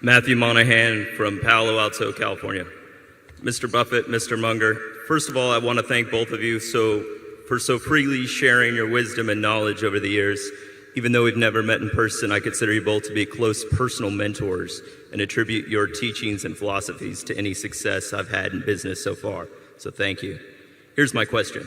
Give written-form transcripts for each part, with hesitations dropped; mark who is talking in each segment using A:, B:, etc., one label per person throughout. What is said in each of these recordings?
A: Matthew Monahan from Palo Alto, California. Mr. Buffett, Mr. Munger, first of all, I want to thank both of you for so freely sharing your wisdom and knowledge over the years. Even though we've never met in person, I consider you both to be close personal mentors and attribute your teachings and philosophies to any success I've had in business so far. So thank you. Here's my question.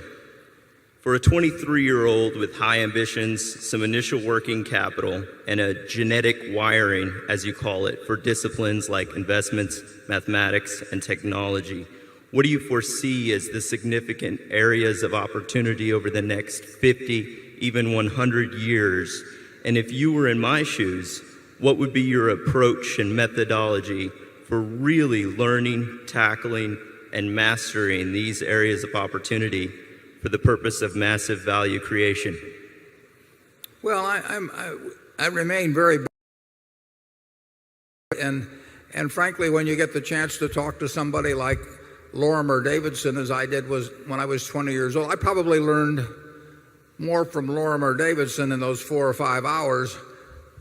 A: For a 23-year-old with high ambitions, some initial working capital, and a genetic wiring, as you call it, for disciplines like investments, mathematics, and technology, what do you foresee as the significant areas of opportunity over the next 50, even 100 years? And if you were in my shoes, what would be your approach and methodology for really learning, tackling, and mastering these areas of opportunity for the purpose of massive value creation?
B: Well, I remain very, and frankly, when you get the chance to talk to somebody like Lorimer Davidson, as I did when I was 20 years old, I probably learned more from Lorimer Davidson in those 4 or 5 hours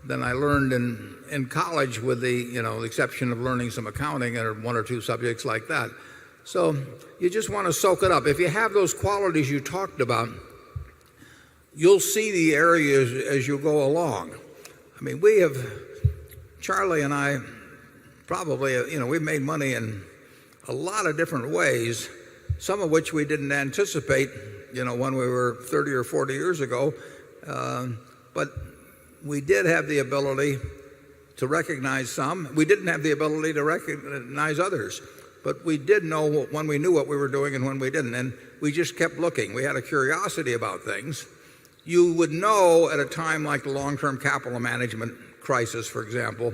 B: than I learned in college, with the exception of learning some accounting and 1 or 2 subjects like that. So you just want to soak it up. If you have those qualities you talked about, you'll see the areas as you go along. I mean, Charlie and I probably, we've made money in a lot of different ways, some of which we didn't anticipate, when we were 30 or 40 years ago. But we did have the ability to recognize some. We didn't have the ability to recognize others. But we did know when we knew what we were doing and when we didn't. And we just kept looking. We had a curiosity about things. You would know at a time like the long-term capital management crisis, for example,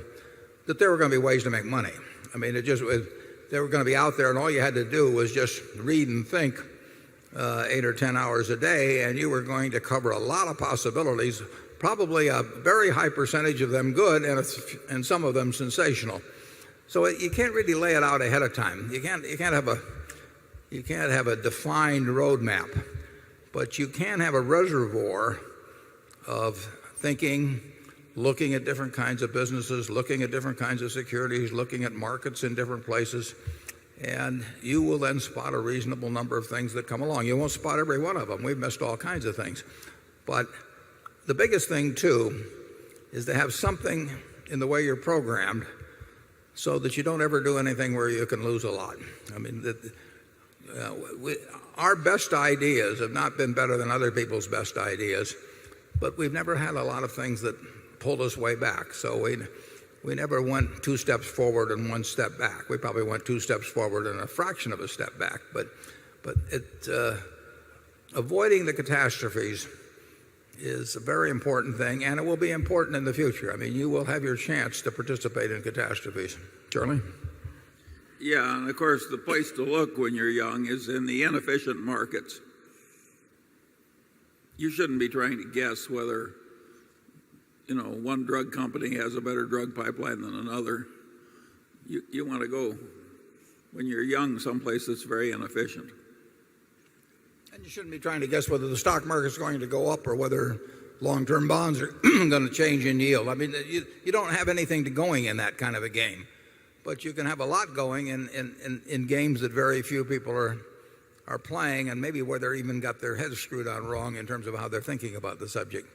B: that there were going to be ways to make money. I mean, they were going to be out there, and all you had to do was just read and think 8 or 10 hours a day, and you were going to cover a lot of possibilities, probably a very high percentage of them good and some of them sensational. So you can't really lay it out ahead of time. You can't have a defined roadmap, but you can have a reservoir of thinking, looking at different kinds of businesses, looking at different kinds of securities, looking at markets in different places, and you will then spot a reasonable number of things that come along. You won't spot every one of them. We've missed all kinds of things. But the biggest thing, too, is to have something in the way you're programmed so that you don't ever do anything where you can lose a lot. I mean, our best ideas have not been better than other people's best ideas, but we've never had a lot of things that pulled us way back. So we never went 2 steps forward and 1 step back. We probably went 2 steps forward and a fraction of a step back. But avoiding the catastrophes is a very important thing, and it will be important in the future. I mean, you will have your chance to participate in catastrophes. Charlie?
C: Yeah, and of course the place to look when you're young is in the inefficient markets. You shouldn't be trying to guess whether one drug company has a better drug pipeline than another. You want to go, when you're young, someplace that's very inefficient.
B: And you shouldn't be trying to guess whether the stock market is going to go up or whether long-term bonds are going to change in yield. I mean, you don't have anything going in that kind of a game. But you can have a lot going in games that very few people are playing, and maybe where they're even got their heads screwed on wrong in terms of how they're thinking about the subject.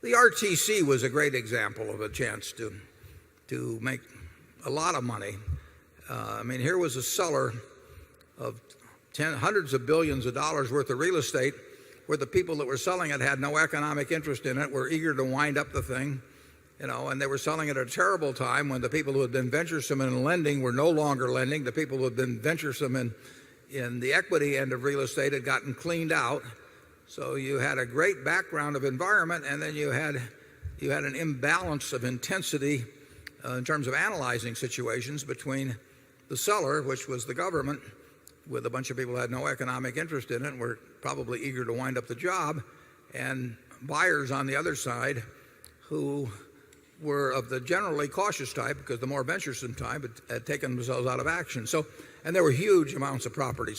B: The RTC was a great example of a chance to make a lot of money. I mean, here was a seller of hundreds of billions of dollars worth of real estate, where the people that were selling it had no economic interest in it, were eager to wind up the thing, and they were selling it at a terrible time when the people who had been venturesome in lending were no longer lending. The people who had been venturesome in the equity end of real estate had gotten cleaned out. So you had a great background of environment, and then you had an imbalance of intensity in terms of analyzing situations between the seller, which was the government, with a bunch of people who had no economic interest in it and were probably eager to wind up the job, and buyers on the other side who were of the generally cautious type, because the more venturesome type had taken themselves out of action. And there were huge amounts of property